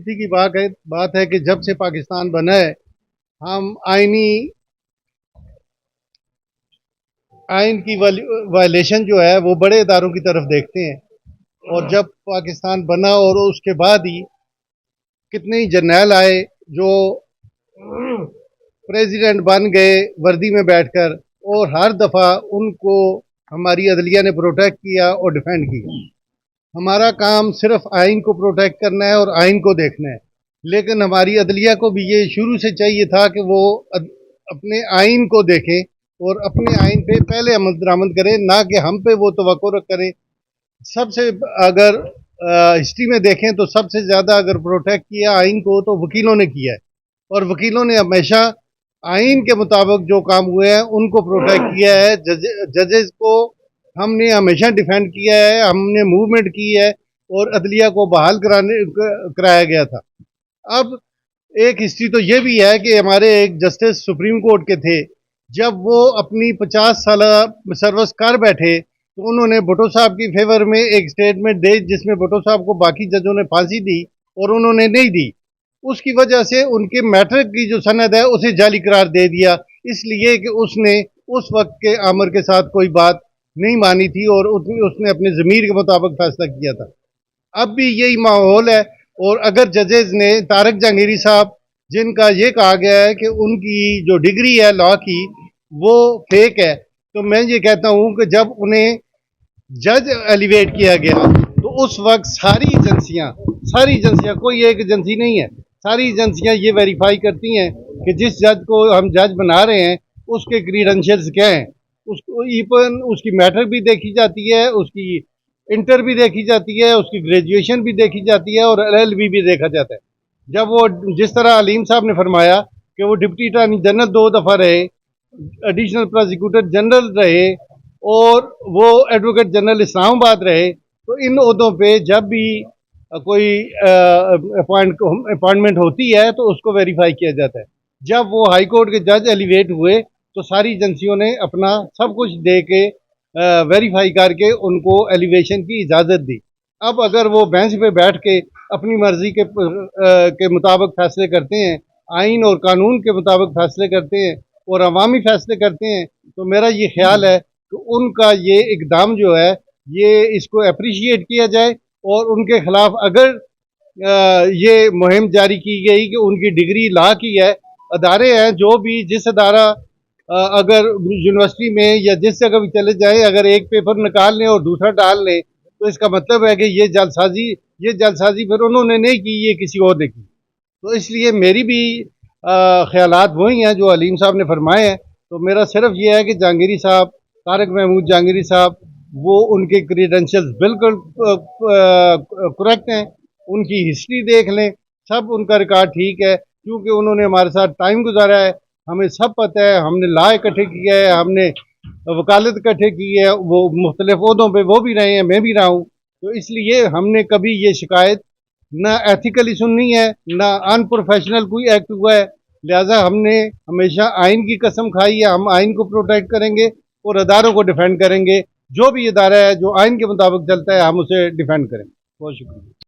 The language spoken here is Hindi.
खुशी की बात है कि जब से पाकिस्तान बना है, हम आइन की वायलेशन जो है वो बड़े इदारों की तरफ देखते हैं। और जब पाकिस्तान बना और उसके बाद ही कितने ही जर्नैल आए जो प्रेसिडेंट बन गए वर्दी में बैठकर, और हर दफ़ा उनको हमारी अदलिया ने प्रोटेक्ट किया और डिफेंड किया। हमारा काम सिर्फ आइन को प्रोटेक्ट करना है और आइन को देखना है, लेकिन हमारी अदलिया को भी ये शुरू से चाहिए था कि वो अपने आइन को देखें और अपने आइन पे पहले अमल दरामद करें, ना कि हम पे वो तवक्को करें। सबसे अगर हिस्ट्री में देखें तो सबसे ज़्यादा अगर प्रोटेक्ट किया आइन को तो वकीलों ने किया है, और वकीलों ने हमेशा आइन के मुताबिक जो काम हुए हैं उनको प्रोटेक्ट किया है। जजेस को हमने हमेशा डिफेंड किया है, हमने मूवमेंट की है और अदलिया को बहाल कराया गया था। अब एक हिस्ट्री तो ये भी है कि हमारे एक जस्टिस सुप्रीम कोर्ट के थे, जब वो अपनी 50 साल सर्विस कर बैठे तो उन्होंने भुट्टो साहब की फेवर में एक स्टेटमेंट दी जिसमें भुट्टो साहब को बाकी जजों ने फांसी दी और उन्होंने नहीं दी। उसकी वजह से उनके मैट्रिक की जो सनद है उसे जाली करार दे दिया, इसलिए कि उसने उस वक्त के आमर के साथ कोई बात नहीं मानी थी और उसने अपने ज़मीर के मुताबिक फैसला किया था। अब भी यही माहौल है। और अगर जजेस ने तारक जहांगीरी साहब, जिनका ये कहा गया है कि उनकी जो डिग्री है लॉ की वो फेक है, तो मैं ये कहता हूँ कि जब उन्हें जज एलिवेट किया गया तो उस वक्त सारी एजेंसियां कोई एक एजेंसी नहीं है, सारी एजेंसियां ये वेरीफाई करती हैं कि जिस जज को हम जज बना रहे हैं उसके क्रीडेंशियल्स क्या हैं। उसको इवन उसकी मैट्रिक भी देखी जाती है, उसकी इंटर भी देखी जाती है, उसकी ग्रेजुएशन भी देखी जाती है और एलएलबी भी देखा जाता है। जब वो जिस तरह अलीम साहब ने फरमाया कि वो डिप्टी अटॉर्नी जनरल 2 दफ़ा रहे, एडिशनल प्रोसिक्यूटर जनरल रहे और वो एडवोकेट जनरल इस्लामाबाद रहे, तो इन ओहदों पे जब भी कोई अपॉइंटमेंट होती है तो उसको वेरीफाई किया जाता है। जब वो हाई कोर्ट के जज एलिवेट हुए तो सारी एजेंसियों ने अपना सब कुछ दे के वेरीफाई करके उनको एलिवेशन की इजाज़त दी। अब अगर वो बेंच पे बैठ के अपनी मर्जी के मुताबिक फैसले करते हैं, आइन और कानून के मुताबिक फैसले करते हैं और अवामी फैसले करते हैं, तो मेरा ये ख्याल है कि उनका ये इकदाम जो है ये इसको अप्रिशिएट किया जाए और उनके खिलाफ अगर ये मुहिम जारी की गई कि उनकी डिग्री लॉ की है, अदारे हैं जो भी जिस अदारा अगर यूनिवर्सिटी में या जिस जगह भी चले जाए अगर एक पेपर निकाल लें और दूसरा डाल लें तो इसका मतलब है कि ये जलसाजी फिर उन्होंने नहीं की, ये किसी और ने की। तो इसलिए मेरी भी ख्यालात वही हैं जो अलीम साहब ने फरमाए हैं। तो मेरा सिर्फ ये है कि जहांगीरी साहब, तारक महमूद जहांगीरी साहब, वो उनके क्रीडेंशियल्स बिल्कुल करेक्ट हैं, उनकी हिस्ट्री देख लें, सब उनका रिकॉर्ड ठीक है, क्योंकि उन्होंने हमारे साथ टाइम गुजारा है, हमें सब पता है, हमने लॉ इकट्ठे किया है, हमने वकालत इकट्ठे की है, वो मुख्तलिफ ओहदों पे वो भी रहे हैं, मैं भी रहा हूँ। तो इसलिए हमने कभी ये शिकायत ना एथिकली सुननी है ना अनप्रोफेशनल कोई एक्ट हुआ है, लिहाजा हमने हमेशा आइन की कसम खाई है, हम आइन को प्रोटेक्ट करेंगे और अदारों को डिफेंड करेंगे। जो भी इदारा है जो आइन के मुताबिक चलता है हम उसे डिफेंड करेंगे। बहुत शुक्रिया।